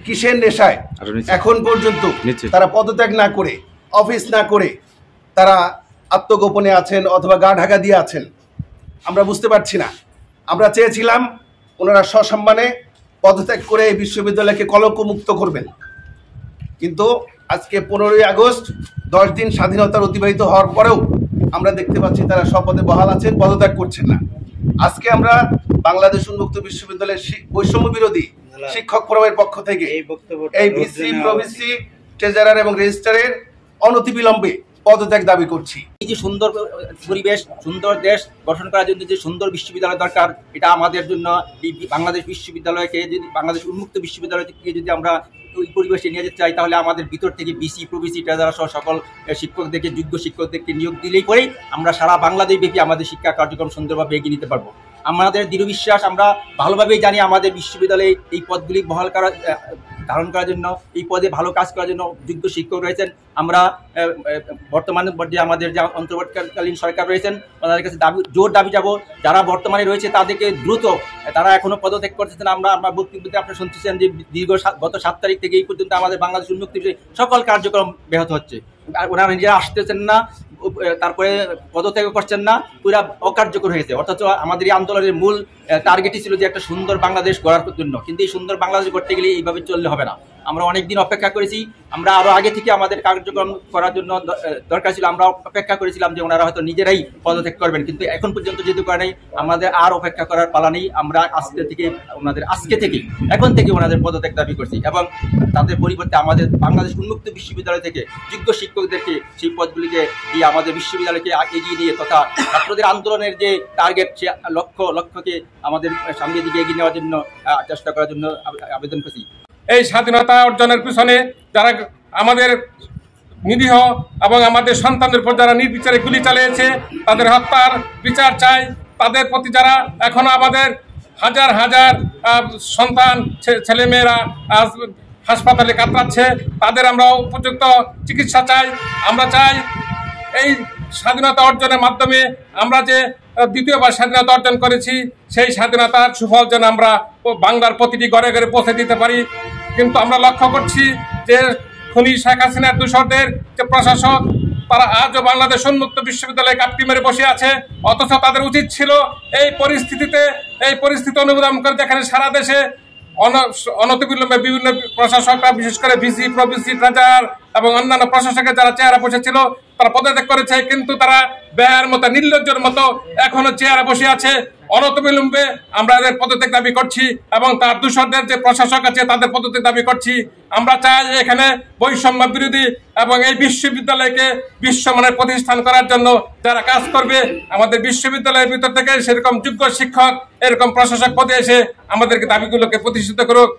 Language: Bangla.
কিসের নেশায় এখন পর্যন্ত তারা পদত্যাগ না করে, অফিস না করে তারা আত্মগোপনে আছেন অথবা গা ঢাকা দিয়ে আছেন, আমরা বুঝতে পারছি না। আমরা চেয়েছিলাম ওনারা সসম্মানে পদত্যাগ করে এই বিশ্ববিদ্যালয়কে কলঙ্কমুক্ত করবেন, কিন্তু আজকে 15ই আগস্ট 10 দিন স্বাধীনতার অতিবাহিত হওয়ার পরেও আমরা দেখতে পাচ্ছি তারা স্বপদে বহাল আছেন, পদত্যাগ করছেন না। আজকে আমরা বাংলাদেশ উন্মুক্ত বিশ্ববিদ্যালয়ের বৈষম্য বিরোধী শিক্ষক ফোরামের পক্ষ থেকে এই ভিসি, প্রভিসি, ট্রেজারার এবং রেজিস্ট্রারের অনতিবিলম্বে পদত্যাগ দাবি করছি। এই যে সুন্দর পরিবেশ, সুন্দর দেশ গঠন করার জন্য যে সুন্দর বিশ্ববিদ্যালয় দরকার, এটা আমাদের জন্য এই বাংলাদেশ বিশ্ববিদ্যালয়কে, যদি বাংলাদেশ উন্মুক্ত বিশ্ববিদ্যালয়কে যদি আমরা ওই পরিবেশে নিয়ে যেতে চাই, তাহলে আমাদের ভিতর থেকে বিসি, প্রভিসি, ট্রেজারার সহ সকল শিক্ষকদেরকে, যোগ্য শিক্ষকদেরকে নিয়োগ দিলেই পরেই আমরা সারা বাংলাদেশ ব্যাপী আমাদের শিক্ষা কার্যক্রম সুন্দরভাবে এগিয়ে নিতে পারবো। আমাদের দৃঢ় বিশ্বাস, আমরা ভালোভাবেই জানি আমাদের বিশ্ববিদ্যালয়ে এই পদগুলি বহাল করা, ধারণ করার জন্য, এই পদে ভালো কাজ করার জন্য যোগ্য শিক্ষক রয়েছেন। আমরা বর্তমানে যে আমাদের যে অন্তর্বর্তীকালীন সরকার রয়েছেন, তাদের কাছে জোর দাবি যাব, যারা বর্তমানে রয়েছে তাদেরকে দ্রুত, তারা এখনো পদত্যাগ করতেছেন। আমরা বক্তব্যতে আপনারা শুনতেছেন যে গত 7 তারিখ থেকে এই পর্যন্ত আমাদের বাংলাদেশ উন্মুক্ত সকল কার্যক্রম ব্যাহত হচ্ছে। ওনারা নিজেরা আসতেছেন না, তারপরে পদত্যাগ করছেন না, পুরা অকার্যকর হয়েছে। অথচ আমাদের এই আন্দোলনের মূল টার্গেটই ছিল যে একটা সুন্দর বাংলাদেশ গড়ার জন্য, কিন্তু এই সুন্দর বাংলাদেশ গড়তে গেলে এইভাবে চললে হবে না। আমরা অনেকদিন অপেক্ষা করেছি, আমরা আরও আগে থেকে আমাদের কার্যক্রম করার জন্য দরকার ছিল, আমরা অপেক্ষা করেছিলাম যে ওনারা হয়তো নিজেরাই পদত্যাগ করবেন, কিন্তু এখন পর্যন্ত যেহেতু করে নেই, আমাদের আর অপেক্ষা করার পালা নেই। আমরা এখন থেকে ওনাদের পদত্যাগ দাবি করছি, এবং তাদের পরিবর্তে আমাদের বাংলাদেশ উন্মুক্ত বিশ্ববিদ্যালয় থেকে যোগ্য শিক্ষকদেরকে সেই পদগুলিকে দিয়ে আমাদের বিশ্ববিদ্যালয়কে এগিয়ে দিয়ে, তথা ছাত্রদের আন্দোলনের যে টার্গেট, সে লক্ষ্যকে আমাদের সামনের দিকে এগিয়ে নেওয়ার জন্য চেষ্টা করার জন্য আবেদন করছি। এই স্বাধীনতা অর্জনের পিছনে যারা আমাদের নিরীহ এবং আমাদের সন্তানদের উপর যারা নির্বিচারে গুলি চালিয়েছে, তাদের হত্যার বিচার চাই। তাদের প্রতি যারা এখনো আমাদের হাজার হাজার সন্তান, ছেলেমেয়েরা হাসপাতালে কাতরাচ্ছে, তাদের আমরা উপযুক্ত চিকিৎসা চাই। আমরা চাই এই স্বাধীনতা অর্জনের মাধ্যমে আমরা যে দ্বিতীয়বার স্বাধীনতা অর্জন করেছি, সেই স্বাধীনতার সুফল যেন আমরা বাংলার প্রতিটি ঘরে ঘরে পৌঁছে দিতে পারি। কিন্তু আমরা লক্ষ্য করছি যে খুনি শেখ হাসিনার দূষরদের যে প্রশাসক, তারা আজও বাংলাদেশ উন্মুক্ত বিশ্ববিদ্যালয়ে কাপটি মেরে বসে আছে। অথচ তাদের উচিত ছিল এই পরিস্থিতি অনুধাবন করে, যেখানে সারা দেশে অনতিবিলম্বে বিভিন্ন প্রশাসকরা, বিশেষ করে ভিসি, প্রভিসি, ট্রেজারার এবং অন্যান্য প্রশাসকের যারা চেয়ারে বসেছিল, তারা পদত্যাগ করেছে, কিন্তু তারা ব্যয়ের মতো, নির্লজ্জের মতো এখনো চেয়ারে বসে আছে। অনতিবিলম্বে আমরা এদের পদত্যাগ দাবি করছি, এবং তার দূষরদের যে প্রশাসক আছে তাদের পদত্যাগ দাবি করছি। আমরা চাই এখানে বৈষম্য বিরোধী এবং এই বিশ্ববিদ্যালয়কে বিশ্বমানের প্রতিষ্ঠান করার জন্য যারা কাজ করবে, আমাদের বিশ্ববিদ্যালয়ের ভিতর থেকে সেরকম যোগ্য শিক্ষক, এরকম প্রশাসক পদে এসে আমাদেরকে দাবিগুলোকে প্রতিষ্ঠিত করুক।